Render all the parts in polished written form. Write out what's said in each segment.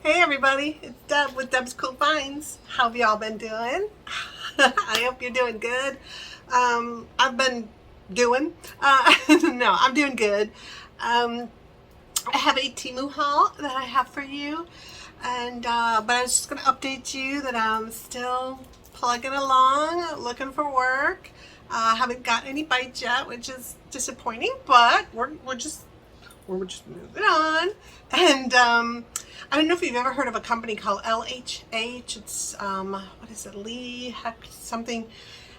Hey everybody, it's Deb with Deb's Cool Finds. How have y'all been doing? I hope you're doing good. I've been doing, no, I'm doing good. I have a Temu haul that I have for you, and but I was just going to update you that I'm still plugging along, looking for work. Haven't got any bites yet, which is disappointing, but we're just moving on. And I don't know if you've ever heard of a company called LHH. It's what is it, Lee Heck something.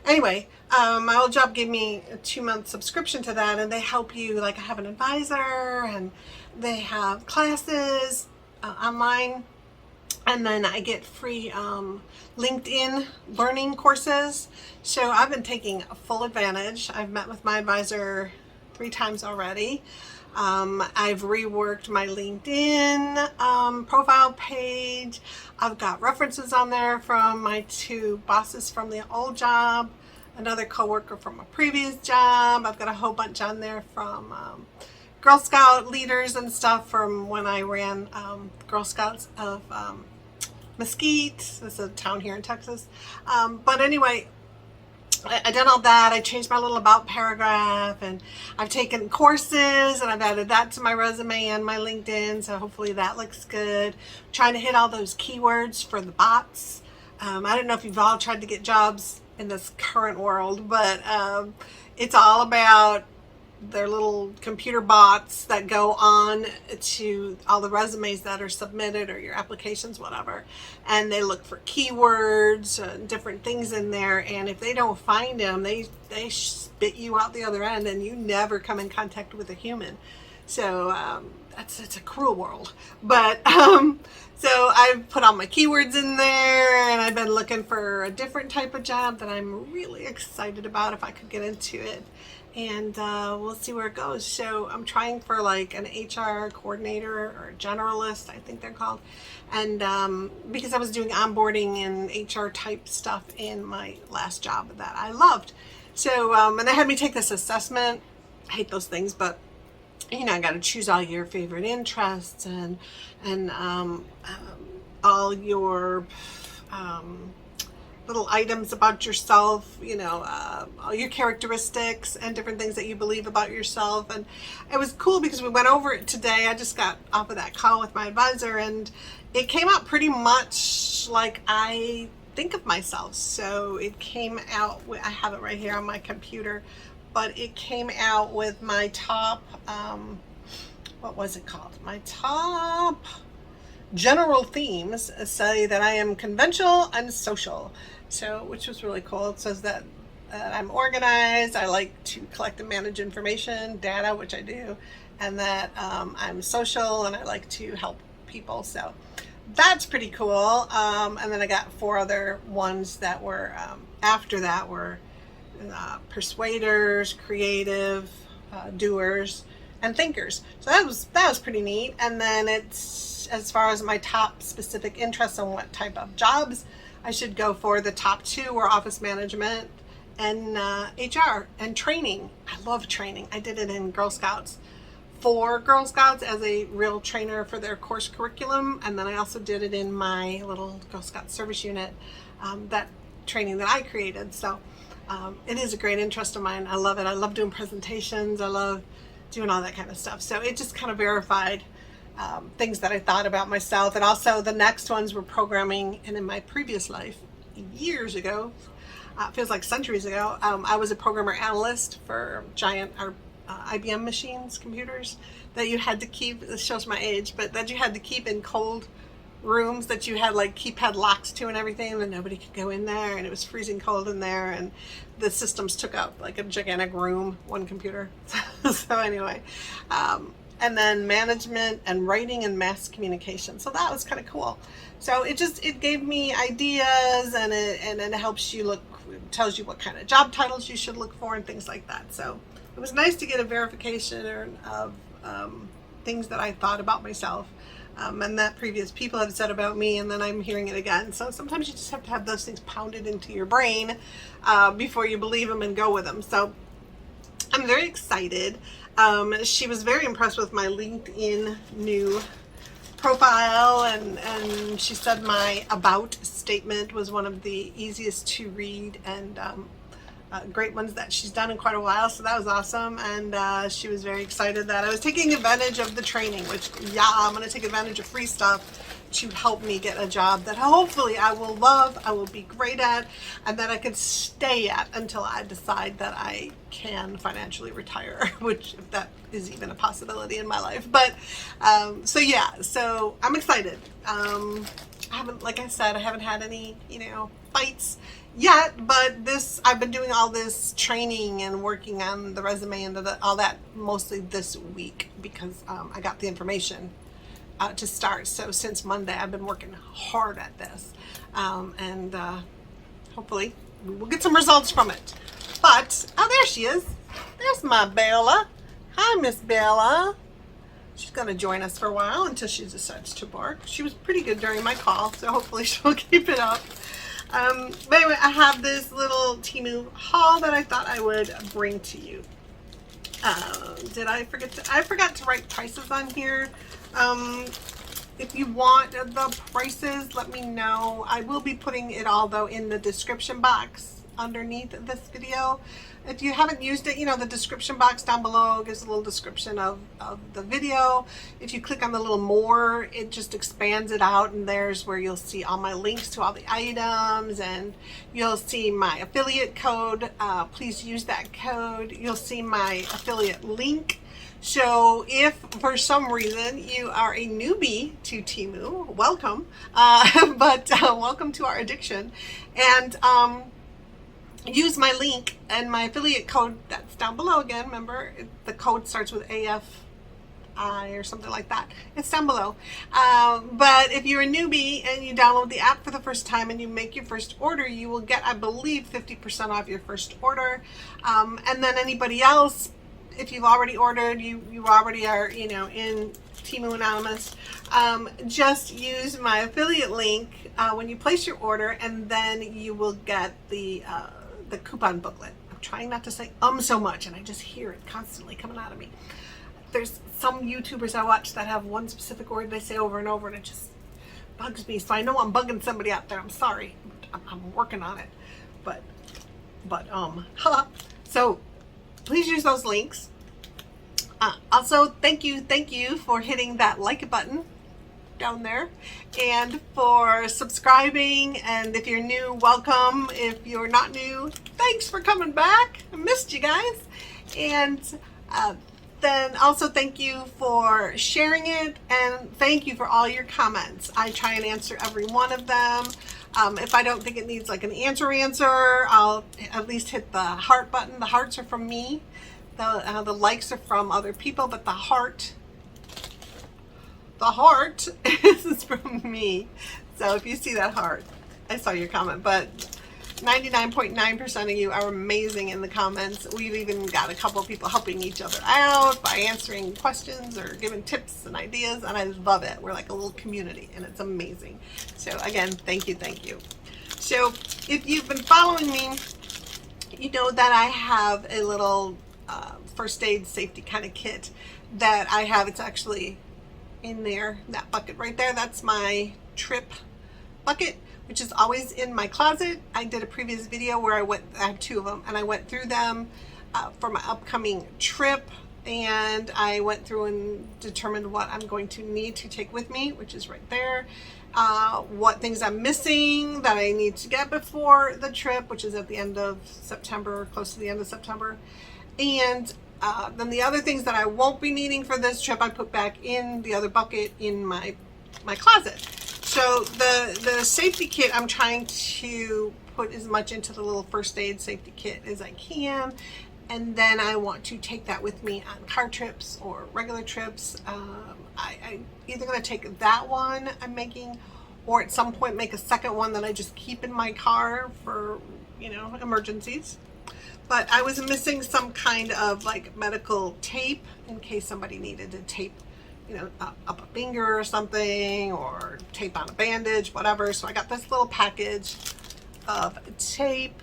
Anyway, my old job gave me a 2-month subscription to that, and they help you, like I have an advisor, and they have classes online, and then I get free LinkedIn learning courses. So I've been taking full advantage. I've met with my advisor 3 times already. I've reworked my LinkedIn profile page. I've got references on there from my 2 bosses from the old job, another coworker from a previous job. I've got a whole bunch on there from Girl Scout leaders and stuff from when I ran Girl Scouts of Mesquite. This is a town here in Texas. But anyway, I did all that. I changed my little about paragraph, and I've taken courses, and I've added that to my resume and my LinkedIn, so hopefully that looks good. I'm trying to hit all those keywords for the bots. I don't know if you've all tried to get jobs in this current world, but it's all about their little computer bots that go on to all the resumes that are submitted, or your applications, whatever, and they look for keywords, different things in there, and if they don't find them, they spit you out the other end, and you never come in contact with a human. So it's a cruel world, but so I've put all my keywords in there, and I've been looking for a different type of job that I'm really excited about if I could get into it. And we'll see where it goes. So I'm trying for like an HR coordinator or generalist, I think they're called. And because I was doing onboarding and HR type stuff in my last job that I loved. So, and they had me take this assessment. I hate those things, but you know, I got to choose all your favorite interests and all your little items about yourself, you know, all your characteristics and different things that you believe about yourself. And it was cool because we went over it today. I just got off of that call with my advisor, and it came out pretty much like I think of myself. So it came out, I have it right here on my computer, but it came out with my top, what was it called? My top general themes say that I am conventional and social, so which was really cool. It says that I'm organized, I like to collect and manage information, data, which I do, and that I'm social and I like to help people. So that's pretty cool. And then I got 4 other ones that were after that were persuaders, creative, doers, and thinkers. So that was pretty neat. And then it's, as far as my top specific interests on what type of jobs I should go for, the top 2 were office management and HR and training. I love training. I did it in Girl Scouts for Girl Scouts as a real trainer for their course curriculum, and then I also did it in my little Girl Scout service unit, that training that I created. So it is a great interest of mine. I love it. I love doing presentations. I love doing all that kind of stuff. So it just kind of verified things that I thought about myself. And also the next ones were programming. And in my previous life, years ago, feels like centuries ago, I was a programmer analyst for giant IBM machines, computers that you had to keep, this shows my age, but that you had to keep in cold rooms that you had like keypad locks to and everything, and nobody could go in there, and it was freezing cold in there, and the systems took up like a gigantic room, one computer. So anyway, and then management and writing and mass communication. So that was kind of cool. So it gave me ideas, and it helps you tells you what kind of job titles you should look for and things like that. So it was nice to get a verification of things that I thought about myself. And that previous people have said about me, and then I'm hearing it again. So sometimes you just have to have those things pounded into your brain before you believe them and go with them. So I'm very excited. She was very impressed with my LinkedIn new profile, and she said my about statement was one of the easiest to read and great ones that she's done in quite a while, so that was awesome. And she was very excited that I was taking advantage of the training, which, yeah, I'm going to take advantage of free stuff to help me get a job that hopefully I will love, I will be great at, and that I could stay at until I decide that I can financially retire, which, if that is even a possibility in my life. But so yeah, so I'm excited. I haven't, like I said, I haven't had any, fights yet, but I've been doing all this training and working on the resume and all that mostly this week, because I got the information to start. So since Monday, I've been working hard at this, and hopefully we will get some results from it. But oh, there she is. There's my Bella. Hi, Miss Bella. She's going to join us for a while until she decides to bark. She was pretty good during my call, so hopefully she'll keep it up. But anyway, I have this little Temu haul that I thought I would bring to you. Did I forget I forgot to write prices on here. If you want the prices, let me know. I will be putting it all, though, in the description box underneath this video. If you haven't used it, the description box down below gives a little description of the video. If you click on the little more, it just expands it out, and there's where you'll see all my links to all the items, and you'll see my affiliate code. Please use that code. You'll see my affiliate link. So if for some reason you are a newbie to Temu, welcome, but welcome to our addiction, and use my link and my affiliate code that's down below. Again, remember, the code starts with AFI or something like that. It's down below. But if you're a newbie and you download the app for the first time and you make your first order, you will get, I believe, 50% off your first order. And then anybody else, if you've already ordered, you already are, in Temu Anonymous, just use my affiliate link when you place your order, and then you will get the coupon booklet. I'm trying not to say so much, and I just hear it constantly coming out of me. There's some YouTubers I watch that have one specific word they say over and over, and it just bugs me. So I know I'm bugging somebody out there. I'm sorry. I'm working on it. But so please use those links. Also, thank you for hitting that like button down there, and for subscribing. And if you're new, welcome. If you're not new, thanks for coming back. I missed you guys. And then also thank you for sharing it, and thank you for all your comments. I try and answer every one of them. If I don't think it needs like an answer, I'll at least hit the heart button. The hearts are from me. The likes are from other people, but the heart is from me. So if you see that heart, I saw your comment, but 99.9% of you are amazing in the comments. We've even got a couple of people helping each other out by answering questions or giving tips and ideas, and I love it. We're like a little community, and it's amazing. So again, thank you. So if you've been following me, you know that I have a little first aid safety kind of kit that I have. It's actually in there, that bucket right there. That's my trip bucket, which is always in my closet. I did a previous video where I have two of them, and I went through them for my upcoming trip, and I went through and determined what I'm going to need to take with me, which is right there. What things I'm missing that I need to get before the trip, which is at the end of September, close to the end of September. And then the other things that I won't be needing for this trip, I put back in the other bucket in my closet. So the safety kit, I'm trying to put as much into the little first aid safety kit as I can. And then I want to take that with me on car trips or regular trips. I'm either going to take that one I'm making, or at some point make a second one that I just keep in my car for, emergencies. But I was missing some kind of like medical tape in case somebody needed to tape, up a finger or something, or tape on a bandage, whatever. So I got this little package of tape.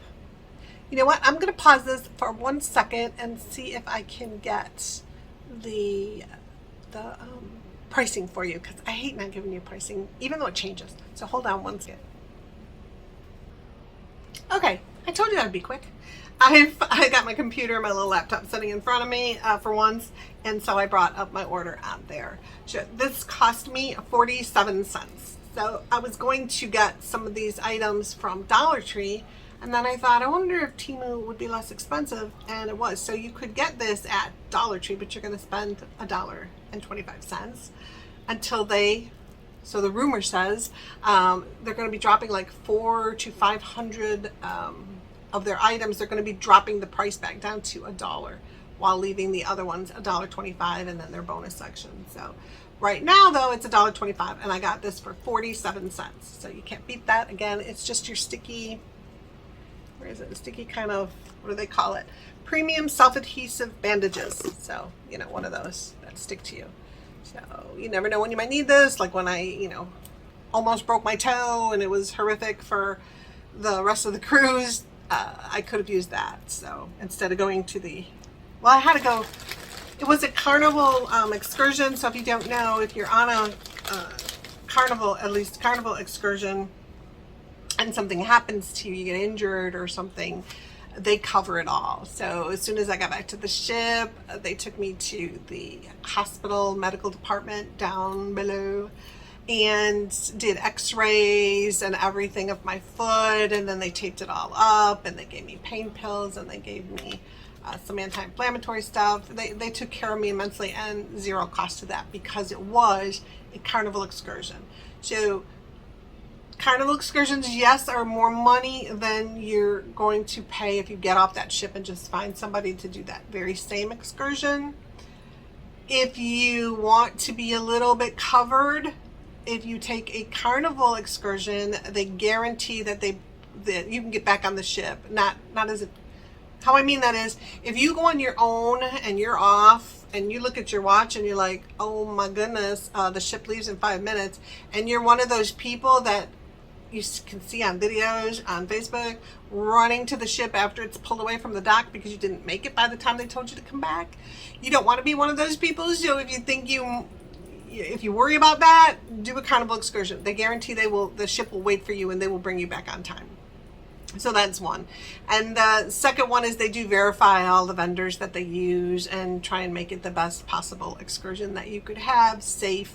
You know what? I'm going to pause this for 1 second and see if I can get the pricing for you because I hate not giving you pricing, even though it changes. So hold on one second. Okay, I told you that'd be quick. I got my computer, my little laptop sitting in front of me for once, and so I brought up my order on there. So this cost me 47 cents. So I was going to get some of these items from Dollar Tree, and then I thought, I wonder if Temu would be less expensive, and it was. So you could get this at Dollar Tree, but you're going to spend $1.25 until they, so the rumor says, they're going to be dropping like 400 to 500 of their items. They're going to be dropping the price back down to $1 while leaving the other ones $1.25 and then their bonus section. So right now though, it's $1.25 and I got this for 47 cents. So you can't beat that. Again, it's just your sticky, where is it? A sticky kind of, what do they call it? Premium self-adhesive bandages. So, you know, one of those that stick to you. So you never know when you might need this. Like when I, you know, almost broke my toe and it was horrific for the rest of the cruise, I could have used that. So instead of going to the, well, I had to go, it was a carnival excursion. So if you don't know, if you're on a carnival, at least carnival excursion, and something happens to you, you get injured or something, they cover it all. So as soon as I got back to the ship, they took me to the hospital medical department down below and did x-rays and everything of my foot, and then they taped it all up and they gave me pain pills and they gave me some anti-inflammatory stuff. They took care of me immensely and zero cost to that because it was a carnival excursion. So carnival excursions, yes, are more money than you're going to pay if you get off that ship and just find somebody to do that very same excursion. If you want to be a little bit covered, if you take a carnival excursion, they guarantee that you can get back on the ship. Not as how I mean that is, if you go on your own and you're off and you look at your watch and you're like, oh my goodness, the ship leaves in 5 minutes, and you're one of those people that you can see on videos on Facebook running to the ship after it's pulled away from the dock because you didn't make it by the time they told you to come back. You don't want to be one of those people. So if you think if you worry about that, do a carnival excursion. They guarantee the ship will wait for you and they will bring you back on time. So that's one. And the second one is they do verify all the vendors that they use and try and make it the best possible excursion that you could have, safe,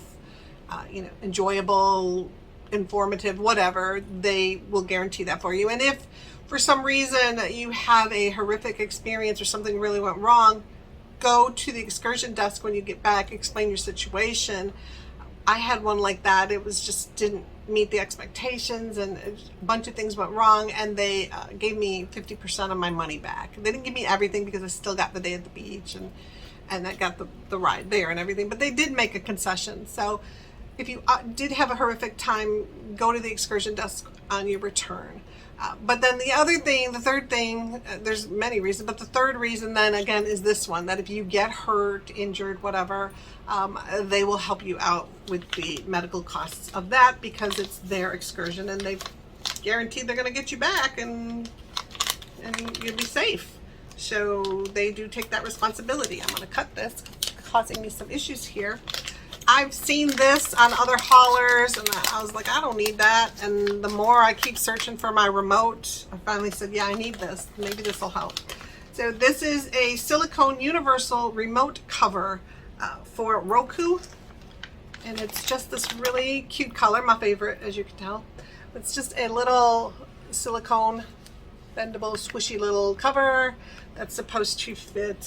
enjoyable, informative, whatever. They will guarantee that for you. And if for some reason you have a horrific experience or something really went wrong, go to the excursion desk when you get back, explain your situation. I had one like that. It was just didn't meet the expectations and a bunch of things went wrong, and they gave me 50% of my money back. They didn't give me everything because I still got the day at the beach and I got the ride there and everything, but they did make a concession. So if you did have a horrific time, go to the excursion desk on your return. But then the third thing, there's many reasons, but the third reason then again is this one, that if you get hurt, injured, whatever, they will help you out with the medical costs of that because it's their excursion and they've guaranteed they're going to get you back and you'll be safe. So they do take that responsibility. I'm going to cut this, it's causing me some issues here. I've seen this on other haulers and I was like, I don't need that. And the more I keep searching for my remote, I finally said, yeah, I need this. Maybe this will help. So this is a silicone universal remote cover for Roku. And it's just this really cute color, my favorite, as you can tell. It's just a little silicone bendable, squishy little cover that's supposed to fit.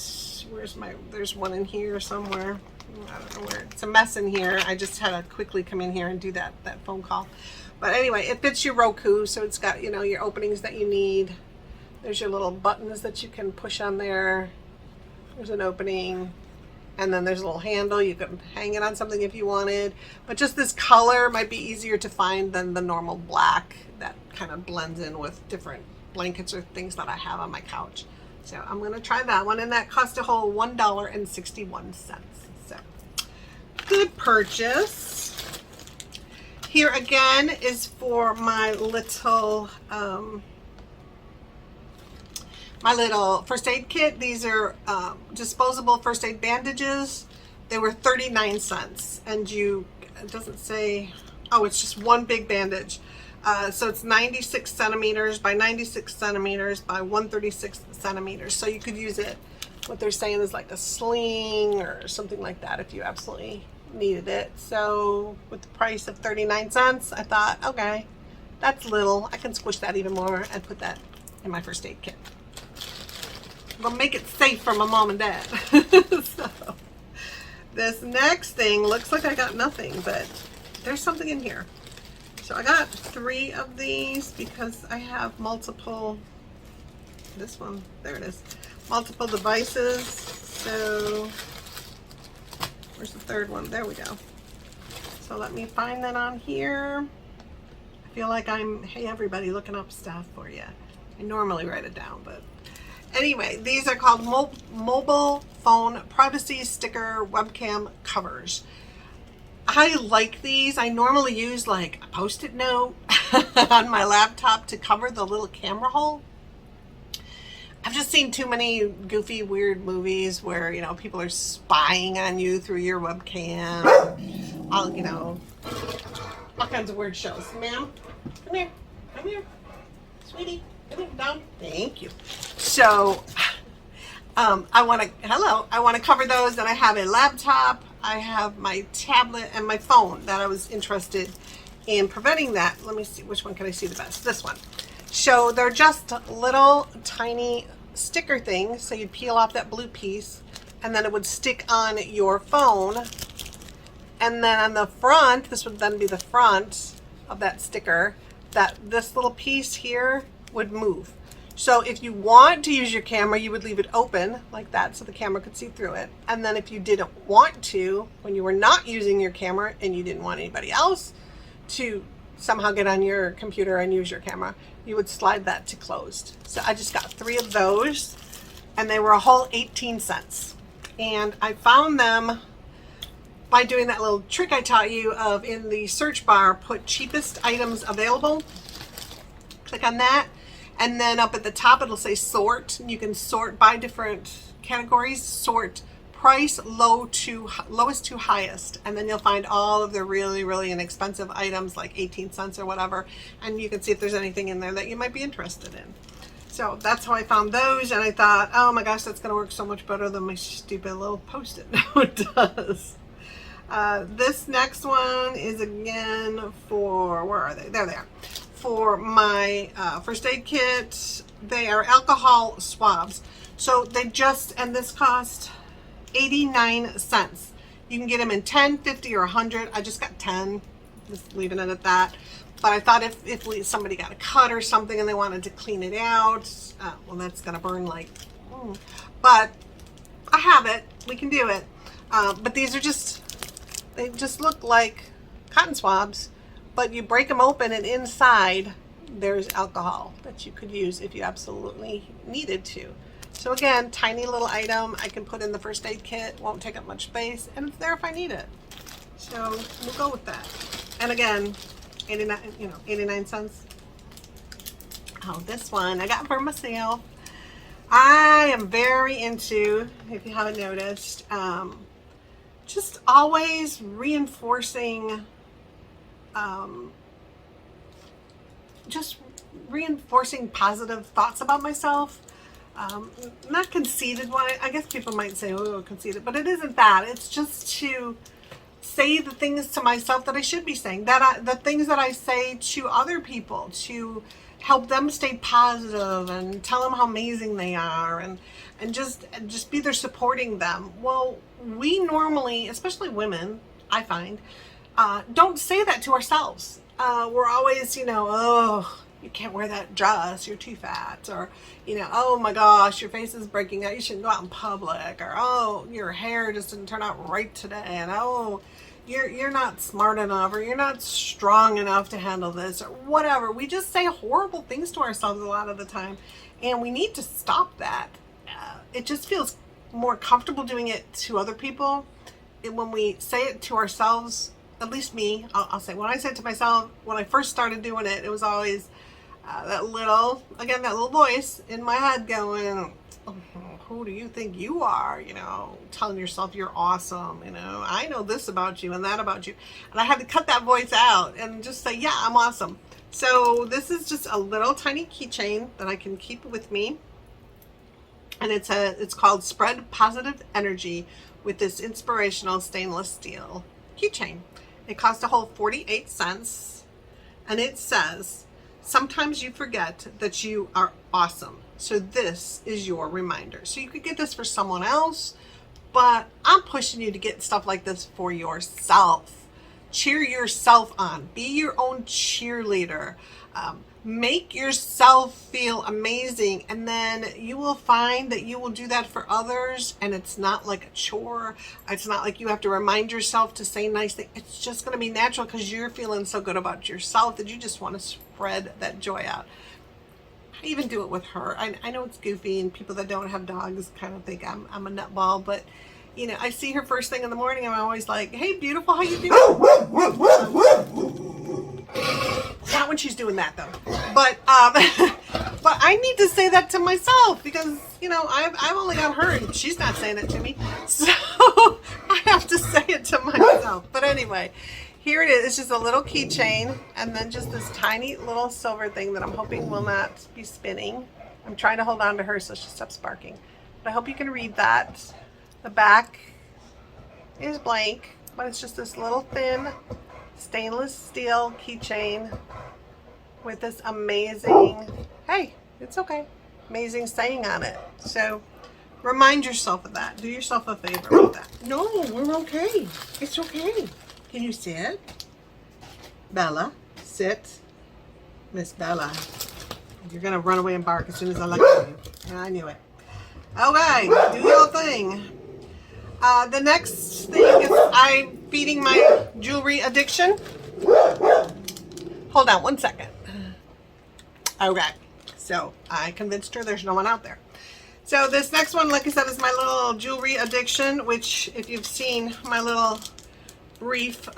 There's one in here somewhere. I don't know where. It's a mess in here. I just had to quickly come in here and do that phone call. But anyway, it fits your Roku, so it's got, your openings that you need. There's your little buttons that you can push on there. There's an opening. And then there's a little handle. You can hang it on something if you wanted. But just this color might be easier to find than the normal black that kind of blends in with different blankets or things that I have on my couch. So I'm going to try that one, and that cost a whole $1.61. So good purchase. Here again is for my little first aid kit. These are disposable first aid bandages. They were 39 cents. And it doesn't say, oh, it's just one big bandage. So it's 96 centimeters by 96 centimeters by 136 centimeters. So you could use it, what they're saying is like a sling or something like that if you absolutely needed it. So with the price of 39 cents, I thought, okay, that's little. I can squish that even more and put that in my first aid kit. We'll make it safe for my mom and dad. So this next thing looks like I got nothing, but there's something in here. So I got 3 of these because I have multiple, this one, there it is, multiple devices. So where's the third one? There we go. So let me find that on here. I feel like I'm, hey everybody, looking up stuff for you. I normally write it down, but anyway, these are called mobile phone privacy sticker webcam covers. I like these. I normally use like a Post-it note on my laptop to cover the little camera hole. I've just seen too many goofy, weird movies where, you know, people are spying on you through your webcam. You know, all kinds of weird shows. Ma'am, come here. Come here. Sweetie, come here. Down. Thank you. So, I want to cover those. And I have a laptop. I have my tablet and my phone that I was interested in preventing that. Let me see, which one can I see the best? This one. So they're just little tiny sticker things. So you'd peel off that blue piece and then it would stick on your phone. And then on the front, this would then be the front of that sticker, that this little piece here would move. So if you want to use your camera, you would leave it open like that so the camera could see through it. And then if you didn't want to, when you were not using your camera and you didn't want anybody else to somehow get on your computer and use your camera, you would slide that to closed. So I just got 3 of those and they were a whole 18 cents. And I found them by doing that little trick I taught you of in the search bar, put cheapest items available. Click on that. And then up at the top, it'll say sort. You can sort by different categories, sort price lowest to highest. And then you'll find all of the really, really inexpensive items like 18 cents or whatever. And you can see if there's anything in there that you might be interested in. So that's how I found those. And I thought, oh my gosh, that's going to work so much better than my stupid little Post-it note does. This next one is again for, where are they? There they are. For my first aid kit. They are alcohol swabs. So they just, and this cost 89 cents. You can get them in 10, 50, or 100. I just got 10, just leaving it at that. But I thought if somebody got a cut or something and they wanted to clean it out, well, that's gonna burn like, but I have it, we can do it. But these are just, they just look like cotton swabs. But you break them open and inside there's alcohol that you could use if you absolutely needed to. So again, tiny little item I can put in the first aid kit, won't take up much space, and it's there if I need it. So we'll go with that. And again, 89 cents. Oh, this one I got for myself. I am very into, if you haven't noticed, just always reinforcing positive thoughts about myself. Not conceited one. I guess people might say, oh, conceited, but it isn't that. It's just to say the things to myself that I should be saying, the things that I say to other people to help them stay positive and tell them how amazing they are and just be there supporting them. Well, we normally, especially women, I find, don't say that to ourselves. We're always, oh, you can't wear that dress, you're too fat, or, oh my gosh, your face is breaking out, you shouldn't go out in public, or, oh, your hair just didn't turn out right today, and oh, you're not smart enough, or you're not strong enough to handle this, or whatever. We just say horrible things to ourselves a lot of the time, and we need to stop that. It just feels more comfortable doing it to other people. When we say it to ourselves, at least me, I'll say, when I say it to myself, when I first started doing it, it was always that little voice in my head going, oh, who do you think you are? You know, telling yourself you're awesome. You know, I know this about you and that about you. And I had to cut that voice out and just say, yeah, I'm awesome. So this is just a little tiny keychain that I can keep with me. And it's called Spread Positive Energy with this inspirational stainless steel keychain. It cost a whole 48 cents. And it says, sometimes you forget that you are awesome. So this is your reminder. So you could get this for someone else, but I'm pushing you to get stuff like this for yourself. Cheer yourself on. Be your own cheerleader. Make yourself feel amazing, and then you will find that you will do that for others, and it's not like a chore. It's not like you have to remind yourself to say nice things. It's just going to be natural because you're feeling so good about yourself that you just want to spread that joy out. I even do it with her. I know it's goofy, and people that don't have dogs kind of think I'm a nutball, but you know, I see her first thing in the morning, and I'm always like, hey, beautiful, how you doing? Not when she's doing that though, but but I need to say that to myself because you know I've only got her and she's not saying it to me, so I have to say it to myself. But anyway, here it is. It's just a little keychain and then just this tiny little silver thing that I'm hoping will not be spinning. I'm trying to hold on to her so she stops barking, but I hope you can read that. The back is blank, but it's just this little thin stainless steel keychain with this amazing, hey, it's okay, amazing saying on it. So remind yourself of that. Do yourself a favor with that. No, we're okay. It's okay. Can you sit? Bella, sit. Miss Bella. You're going to run away and bark as soon as I let you. Yeah, I knew it. Okay, do your thing. The next thing is I'm feeding my jewelry addiction. Hold on one second. Okay, so I convinced her there's no one out there. So this next one, like I said, is my little jewelry addiction, which if you've seen my little brief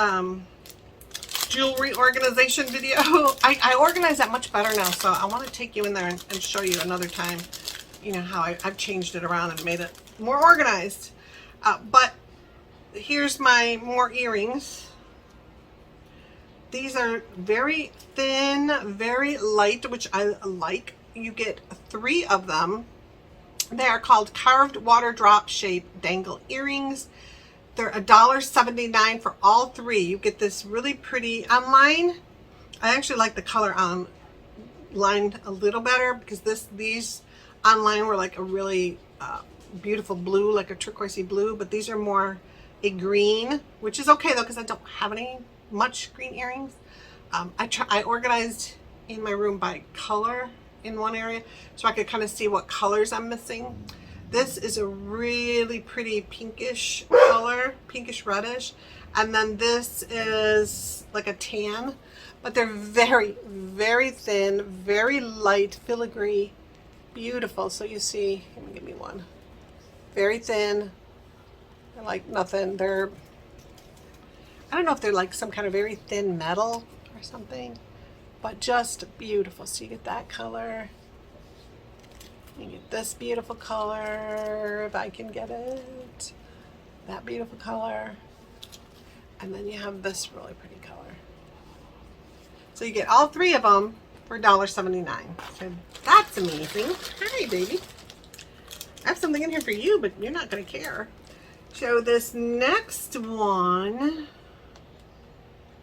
jewelry organization video, I organize that much better now. So I want to take you in there and show you another time, you know, how I've changed it around and made it more organized. But here's my more earrings. These are very thin, very light, which I like. You get 3 of them. They are called carved water drop shape dangle earrings. They're $1.79 for all 3. You get this really pretty online. I actually like the color online a little better because these online were like a really beautiful blue, like a turquoisey blue, but these are more a green, which is okay though because I don't have any much green earrings. I organized in my room by color in one area so I could kind of see what colors I'm missing. This is a really pretty pinkish color, pinkish reddish, and then this is like a tan, but they're very, very thin, very light, filigree, beautiful. So you see, let me give me one. Very thin, they're like nothing. I don't know if they're like some kind of very thin metal or something, but just beautiful. So you get that color, you get this beautiful color, if I can get it, that beautiful color, and then you have this really pretty color. So you get all 3 of them for $1.79. So that's amazing. Hi, baby. I have something in here for you, but you're not going to care. So this next one,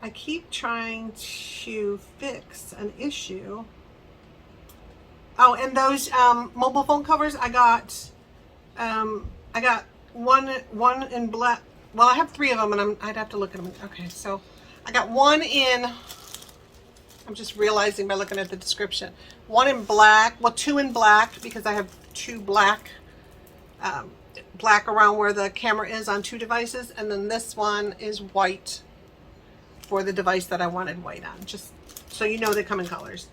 I keep trying to fix an issue. Oh, and those mobile phone covers, I got one in black. Well, I have 3 of them, and I'd have to look at them. Okay, so I got one in. I'm just realizing by looking at the description. One in black. Well, 2 in black because I have 2 black. Black around where the camera is on 2 devices, and then this one is white for the device that I wanted white on, just so you know they come in colors.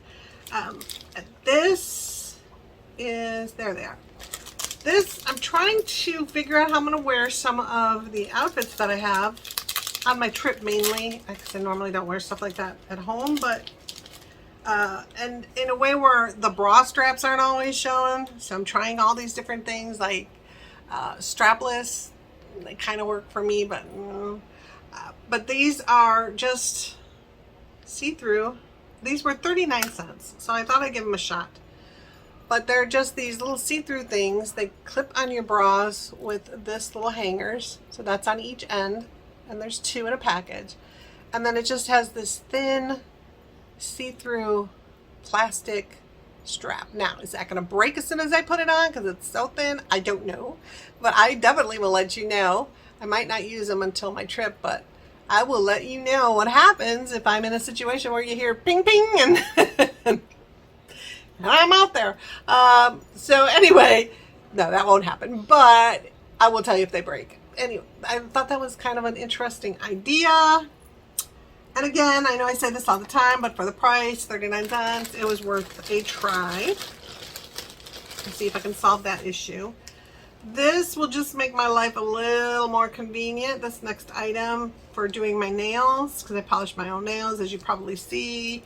This is, there they are. This, I'm trying to figure out how I'm going to wear some of the outfits that I have on my trip mainly, because I normally don't wear stuff like that at home, but And in a way where the bra straps aren't always shown. So I'm trying all these different things like strapless. They kind of work for me, but these are just see-through. These were 39 cents, so I thought I'd give them a shot. But they're just these little see-through things. They clip on your bras with this little hangers. So that's on each end, and there's 2 in a package. And then it just has this thin see-through plastic strap. Now, is that going to break as soon as I put it on because it's so thin? I don't know, but I definitely will let you know. I might not use them until my trip, but I will let you know what happens if I'm in a situation where you hear ping ping and I'm out there. So anyway, no, that won't happen, but I will tell you if they break. Anyway, I thought that was kind of an interesting idea. And again, I know I say this all the time, but for the price, 39 cents, it was worth a try. Let's see if I can solve that issue. This will just make my life a little more convenient, this next item, for doing my nails, because I polish my own nails, as you probably see.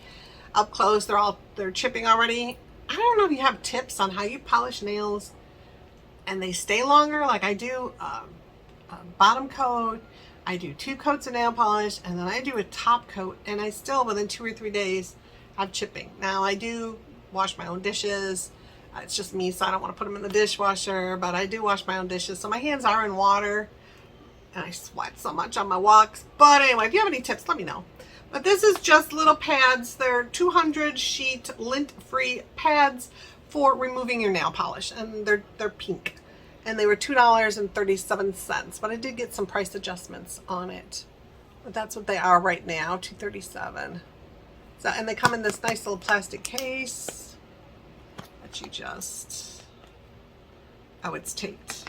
Up close, they're chipping already. I don't know if you have tips on how you polish nails and they stay longer, like I do a bottom coat. I do 2 coats of nail polish, and then I do a top coat, and I still, within 2 or 3 days, have chipping. Now, I do wash my own dishes. It's just me, so I don't want to put them in the dishwasher, but I do wash my own dishes. So my hands are in water, and I sweat so much on my walks. But anyway, if you have any tips, let me know. But this is just little pads. They're 200 sheet lint-free pads for removing your nail polish, and they're pink. And they were $2.37, but I did get some price adjustments on it. But that's what they are right now, $2.37. So, and they come in this nice little plastic case that you just, oh, it's taped.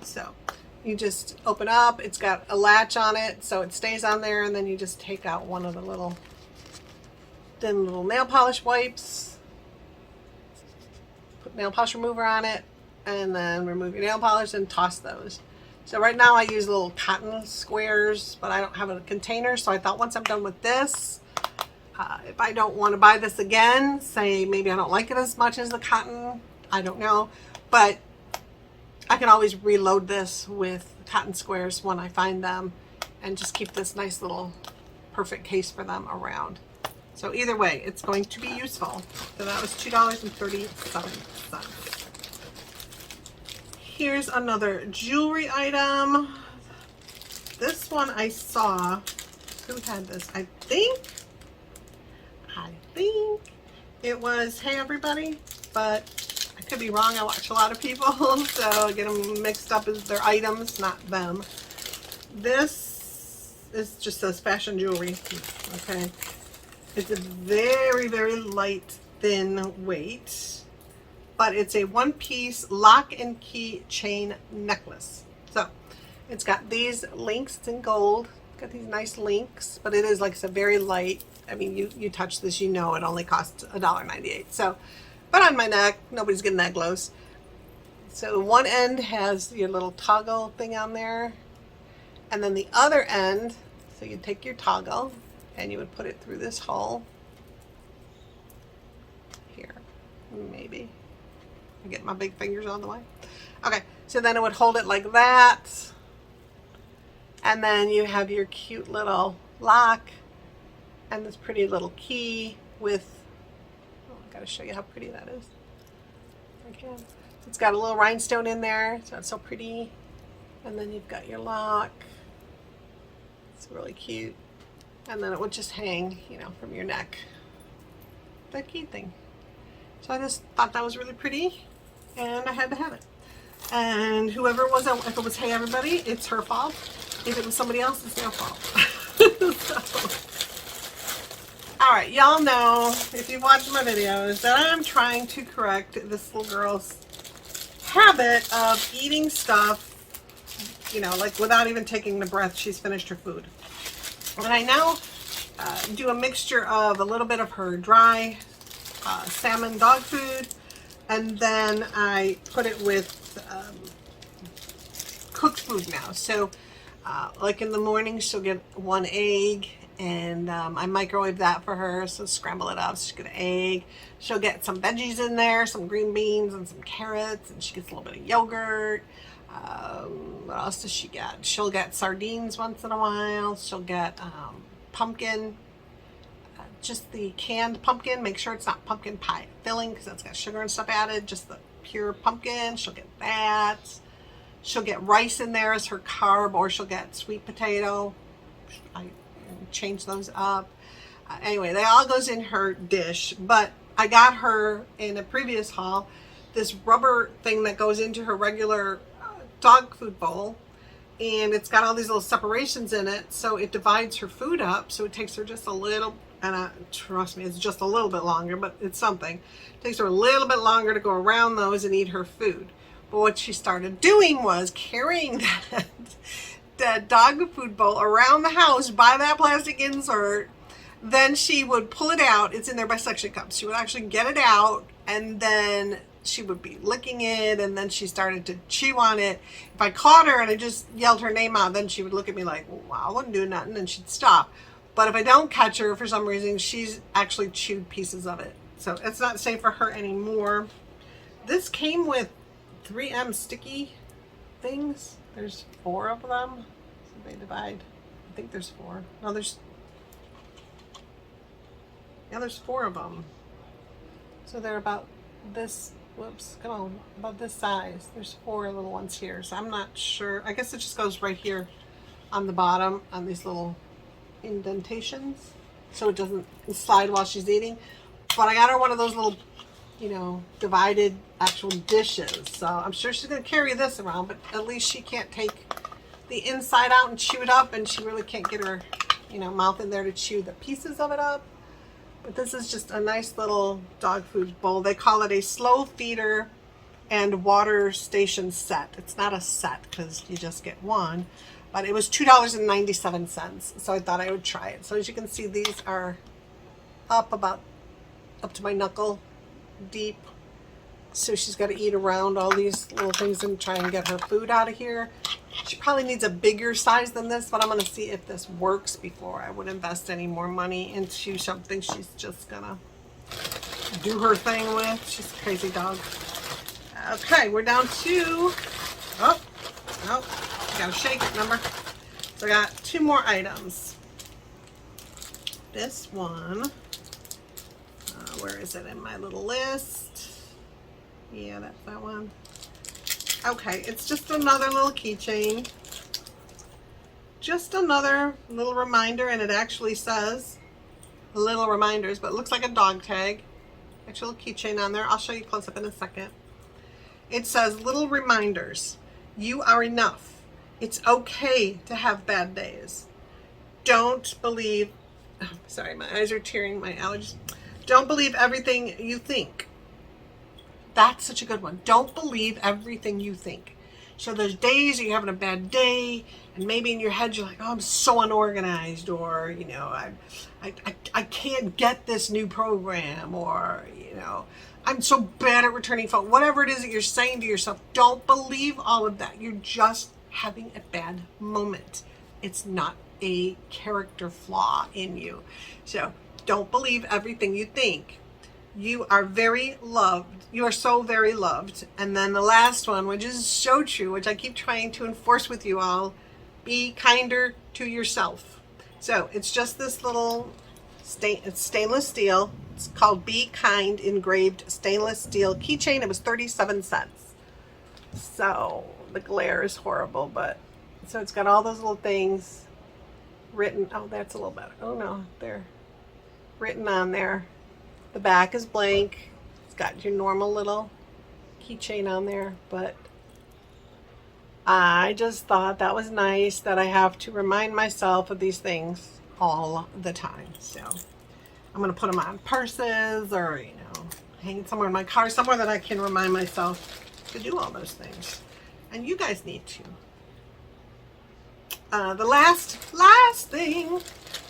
So you just open up, it's got a latch on it, so it stays on there, and then you just take out one of the little thin little nail polish wipes. Put nail polish remover on it, and then remove your nail polish and toss those. So right now I use little cotton squares, but I don't have a container, so I thought once I'm done with this, if I don't want to buy this again, say maybe I don't like it as much as the cotton, I don't know, but I can always reload this with cotton squares when I find them and just keep this nice little perfect case for them around. So either way, it's going to be useful. So that was $2.37. Here's another jewelry item. This one I saw, who had this? I think it was Hey Everybody, but I could be wrong. I watch a lot of people, so I get them mixed up as their items, not them. This is just says fashion jewelry, okay? It's a very, very light, thin weight, but it's a one-piece lock and key chain necklace. So it's got these links. It's in gold. It's got these nice links, but it is, like I said, very light. I mean, you touch this, you know it only costs $1.98. So, but on my neck, nobody's getting that close. So one end has your little toggle thing on there, and then the other end, so you take your toggle, and you would put it through this hole here, maybe. I get my big fingers on the way. Okay, so then it would hold it like that, and then you have your cute little lock and this pretty little key with, oh, I gotta show you how pretty that is. I can. It's got a little rhinestone in there, so it's so pretty. And then you've got your lock. It's really cute. And then it would just hang, you know, from your neck. The key thing. So I just thought that was really pretty, and I had to have it. And whoever it was, if it was Hey Everybody, it's her fault. If it was somebody else, it's their fault. So, all right, y'all know, if you've watched my videos, that I'm trying to correct this little girl's habit of eating stuff, you know, like without even taking the breath she's finished her food. And I now do a mixture of a little bit of her dry salmon dog food, and then I put it with cooked food now. So like in the morning she'll get 1 egg and I microwave that for her, so scramble it up. So she'll get an egg. She'll get some veggies in there, some green beans and some carrots, and she gets a little bit of yogurt. What else does she get? She'll get sardines once in a while. She'll get pumpkin, just the canned pumpkin. Make sure it's not pumpkin pie filling because that's got sugar and stuff added. Just the pure pumpkin. She'll get that. She'll get rice in there as her carb, or she'll get sweet potato. I change those up. Anyway, that all goes in her dish, but I got her in a previous haul this rubber thing that goes into her regular dog food bowl, and it's got all these little separations in it, so it divides her food up. So it takes her just a little, and trust me, it's just a little bit longer, but it's something. It takes her a little bit longer to go around those and eat her food. But what she started doing was carrying that dog food bowl around the house by that plastic insert. Then she would pull it out. It's in there by suction cups. She would actually get it out, and then she would be licking it, and then she started to chew on it. If I caught her and I just yelled her name out, then she would look at me like, wow, I wasn't doing nothing, and she'd stop. But if I don't catch her for some reason, she's actually chewed pieces of it. So it's not safe for her anymore. This came with 3M sticky things. There's 4 of them. So they divide. I think there's 4. No, there's 4 of them. So they're about this, whoops, come on, about this size. There's 4 little ones here. So I'm not sure. I guess it just goes right here on the bottom on these little indentations, so it doesn't slide while she's eating. But I got her one of those little, divided actual dishes. So I'm sure she's going to carry this around, but at least she can't take the inside out and chew it up, and she really can't get her, mouth in there to chew the pieces of it up. But this is just a nice little dog food bowl. They call it a slow feeder and water station set. It's not a set because you just get one, but it was $2.97. So I thought I would try it. So as you can see, these are up to my knuckle deep. So she's got to eat around all these little things and try and get her food out of here. She probably needs a bigger size than this, but I'm going to see if this works before I would invest any more money into something she's just going to do her thing with. She's a crazy dog. Okay, we're down to, got to shake it, remember? So I got 2 more items. This one, where is it in my little list? Yeah, that's that one. Okay, it's just another little keychain. Just another little reminder, and it actually says little reminders, but it looks like a dog tag. Actual keychain on there. I'll show you close up in a second. It says little reminders. You are enough. It's okay to have bad days. Don't believe, sorry, my eyes are tearing, my allergies. Don't believe everything you think. That's such a good one. Don't believe everything you think. So there's days that you're having a bad day, and maybe in your head you're like, oh, I'm so unorganized, or, I can't get this new program, or, I'm so bad at returning phone. Whatever it is that you're saying to yourself, don't believe all of that. You're just having a bad moment. It's not a character flaw in you. So don't believe everything you think. You are very loved. You are so very loved. And then the last one, which is so true, which I keep trying to enforce with you all, be kinder to yourself. So it's just this little it's stainless steel. It's called Be Kind engraved stainless steel keychain. It was 37 cents. So the glare is horrible, but so it's got all those little things written. Oh, that's a little better. Oh no, they're written on there. The back is blank. It's got your normal little keychain on there, but I just thought that was nice that I have to remind myself of these things all the time. So I'm going to put them on purses, or, hang it somewhere in my car, somewhere that I can remind myself to do all those things. And you guys need to. The last thing,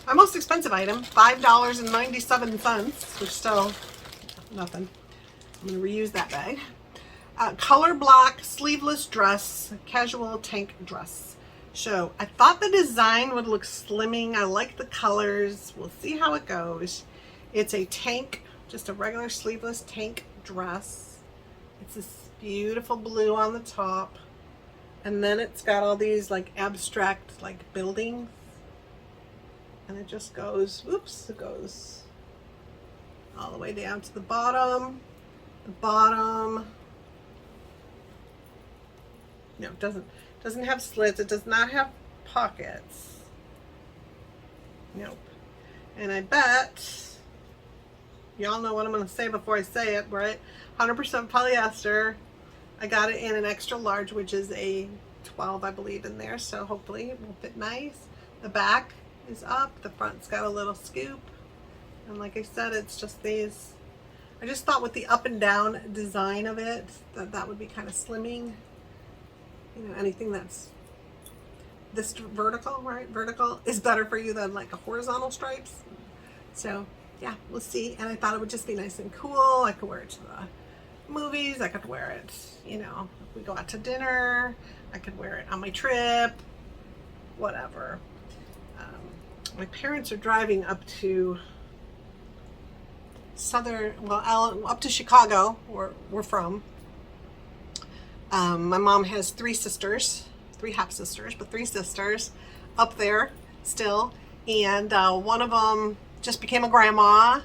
my most expensive item, $5.97, which is still nothing. I'm going to reuse that bag. Color block sleeveless dress, casual tank dress. So I thought the design would look slimming. I like the colors. We'll see how it goes. It's a tank, just a regular sleeveless tank dress. It's this beautiful blue on the top. And then it's got all these like abstract like buildings. And it just goes, oops, it goes all the way down to the bottom. The bottom, no, it doesn't have slits. It does not have pockets. Nope. And I bet y'all know what I'm going to say before I say it, right? 100% polyester. I got it in an extra large, which is a 12, I believe, in there. So hopefully it will fit nice. The back is up. The front's got a little scoop. And like I said, it's just these. I just thought with the up and down design of it, that would be kind of slimming. You know, anything that's this vertical, right? Vertical is better for you than like a horizontal stripes. So yeah, we'll see. And I thought it would just be nice and cool. I could wear it to the movies. I could wear it, you know, if we go out to dinner. I could wear it on my trip, whatever. My parents are driving up to up to Chicago, where we're from. My mom has three half sisters, but three sisters up there still, and one of them just became a grandma.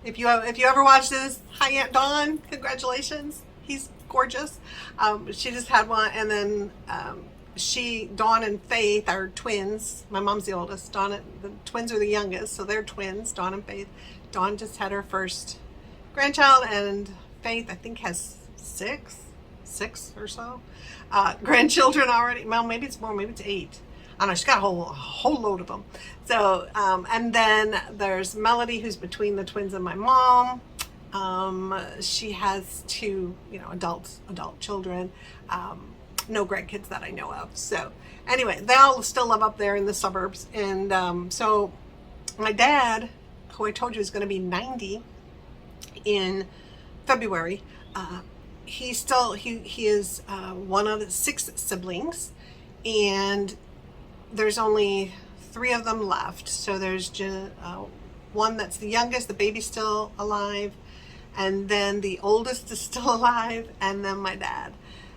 If you ever watch this, hi Aunt Dawn, congratulations, he's gorgeous. She just had one, and then Dawn and Faith are twins. My mom's the oldest. The twins are the youngest, so they're twins, Dawn and Faith. Dawn just had her first grandchild, and Faith, I think, has six or so grandchildren already. Well, maybe it's more, maybe it's 8. I don't know, she's got a whole load of them. So, and then there's Melody, who's between the twins and my mom. She has 2, you know, adult children. No grandkids that I know of. So anyway, they all still live up there in the suburbs. And so my dad, who I told you is going to be 90 in February, he is one of 6 siblings, and there's only 3 of them left. So there's one that's the youngest, the baby's still alive, and then the oldest is still alive, and then my dad.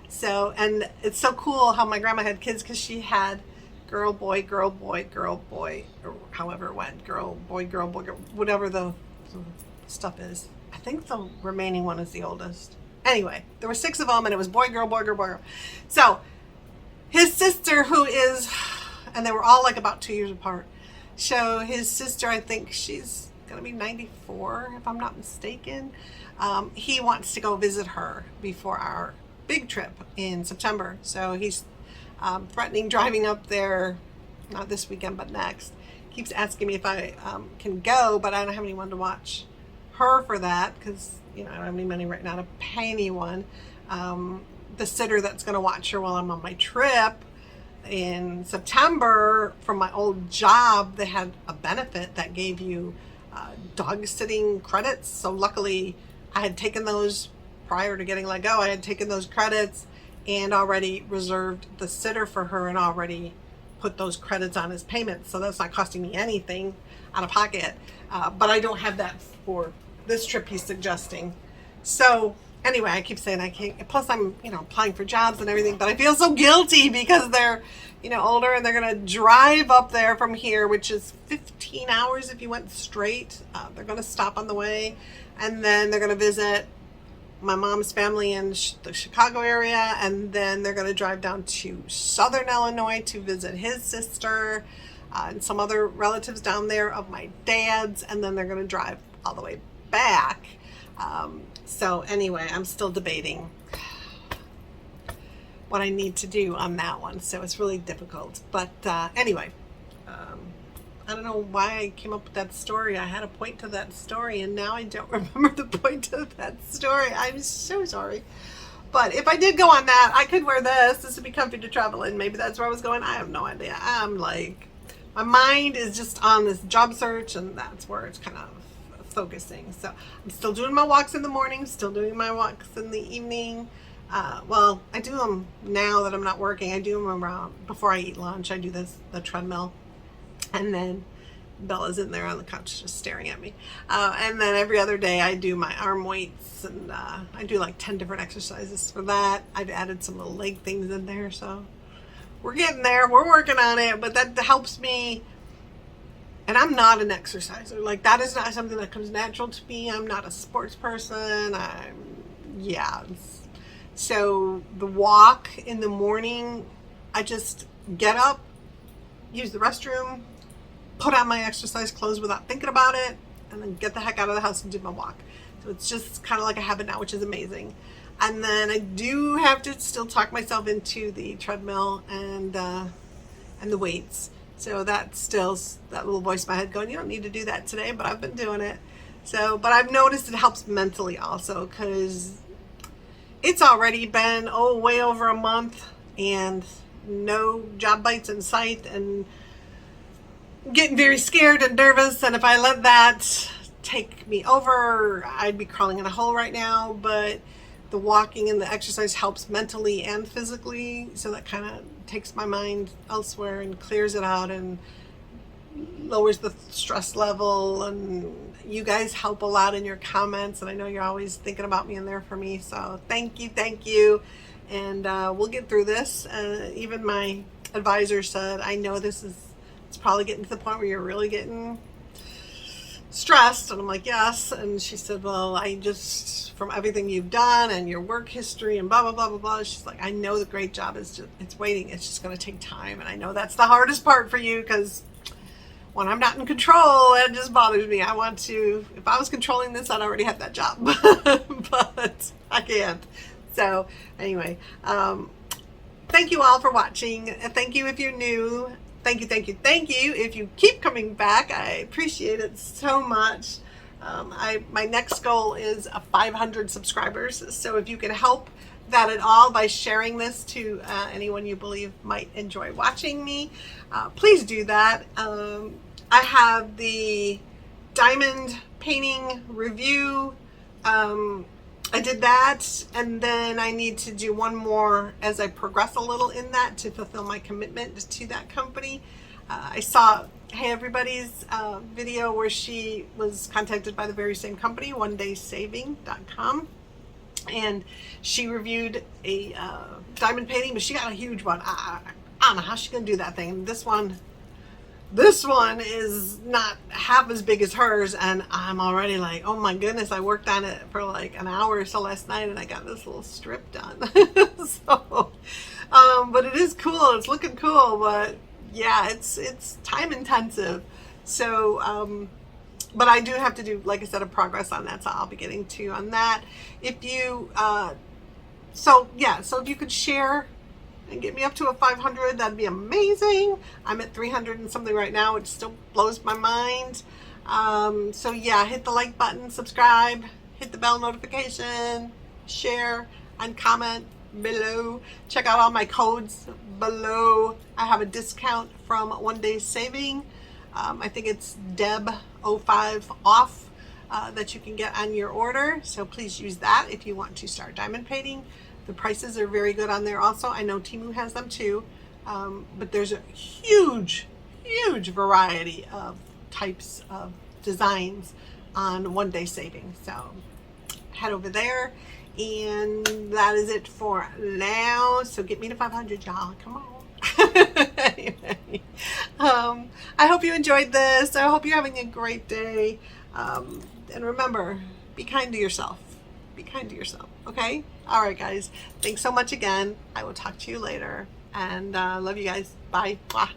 So, and it's so cool how my grandma had kids, because she had girl, boy, girl, boy, girl, boy, or however it went, girl, boy, whatever the stuff is. I think the remaining one is the oldest. Anyway, there were 6 of them, and it was boy, girl, boy, girl, boy, girl. So his sister, who is, and they were all like about 2 years apart. So his sister, I think she's gonna be 94, if I'm not mistaken. He wants to go visit her before our big trip in September. So he's threatening driving up there, not this weekend, but next. Keeps asking me if I can go, but I don't have anyone to watch her for that, because, you know, I don't have any money right now to pay anyone. The sitter that's going to watch her while I'm on my trip in September from my old job, they had a benefit that gave you dog sitting credits. So luckily I had taken those prior to getting let go. I had taken those credits and already reserved the sitter for her, and already put those credits on his payment. So that's not costing me anything out of pocket. But I don't have that for this trip he's suggesting. So anyway, I keep saying I can't. Plus I'm, you know, applying for jobs and everything, but I feel so guilty because they're, you know, older, and they're going to drive up there from here, which is 15 hours if you went straight. They're going to stop on the way, and then they're going to visit my mom's family in the Chicago area, and then they're going to drive down to Southern Illinois to visit his sister and some other relatives down there of my dad's, and then they're going to drive all the way back. So anyway, I'm still debating what I need to do on that one, so it's really difficult. But anyway, I don't know why I came up with that story. I had a point to that story, and now I don't remember the point of that story. I'm so sorry. But if I did go on that, I could wear this. This would be comfy to travel in. Maybe that's where I was going. I have no idea. I'm like, my mind is just on this job search, and that's where it's kind of focusing. So I'm still doing my walks in the morning, still doing my walks in the evening. Well, I do them now that I'm not working. I do them around before I eat lunch. I do the treadmill, and then Bella's in there on the couch just staring at me. And then every other day I do my arm weights, and I do like 10 different exercises for that. I've added some little leg things in there, so we're getting there. We're working on it, but that helps me. And I'm not an exerciser. Like, that is not something that comes natural to me. I'm not a sports person. So the walk in the morning, I just get up, use the restroom, put on my exercise clothes without thinking about it, and then get the heck out of the house and do my walk. So it's just kind of like a habit now, which is amazing. And then I do have to still talk myself into the treadmill and the weights. So that's still that little voice in my head going, you don't need to do that today, but I've been doing it. So, but I've noticed it helps mentally also, because it's already been, way over a month and no job bites in sight, and getting very scared and nervous. And if I let that take me over, I'd be crawling in a hole right now. But the walking and the exercise helps mentally and physically. So that kind of takes my mind elsewhere and clears it out and lowers the stress level. And you guys help a lot in your comments, and I know you're always thinking about me and there for me, so thank you. And we'll get through this. Even my advisor said, I know it's probably getting to the point where you're really getting stressed. And I'm like, yes. And she said, well, I just, from everything you've done and your work history and blah blah blah blah blah, she's like, I know the great job is just, it's waiting. It's just going to take time. And I know that's the hardest part for you, because when I'm not in control, it just bothers me. I want to, if I was controlling this, I'd already have that job, but I can't. So anyway, thank you all for watching. Thank you if you're new. Thank you if you keep coming back. I appreciate it so much. My next goal is 500 subscribers. So if you can help that at all by sharing this to anyone you believe might enjoy watching me, please do that. I have the diamond painting review. I did that, and then I need to do one more as I progress a little in that to fulfill my commitment to that company. I saw Hey Everybody's video where she was contacted by the very same company, onedaysaving.com, and she reviewed a diamond painting, but she got a huge one. I don't know how she's gonna do that thing. This one is not half as big as hers, and I'm already like, oh my goodness, I worked on it for like an hour or so last night, and I got this little strip done. So, but it is cool. It's looking cool, but yeah, it's time intensive. So, but I do have to do, like I said, a progress on that, so I'll be getting to you on that. If you, so if you could share and get me up to a 500, that'd be amazing. I'm at 300 and something right now, which still blows my mind. So yeah, hit the like button, subscribe, hit the bell notification, share, and comment below. Check out all my codes below. I have a discount from One Day Saving. I think it's Deb05 off that you can get on your order. So please use that if you want to start diamond painting. The prices are very good on there also. I know Temu has them too, but there's a huge variety of types of designs on One Day Saving. So head over there, and that is it for now. So get me to 500, y'all. Come on. Anyway, I hope you enjoyed this. I hope you're having a great day. And remember, be kind to yourself. Be kind to yourself, okay? All right, guys. Thanks so much again. I will talk to you later. And love you guys. Bye. Mwah.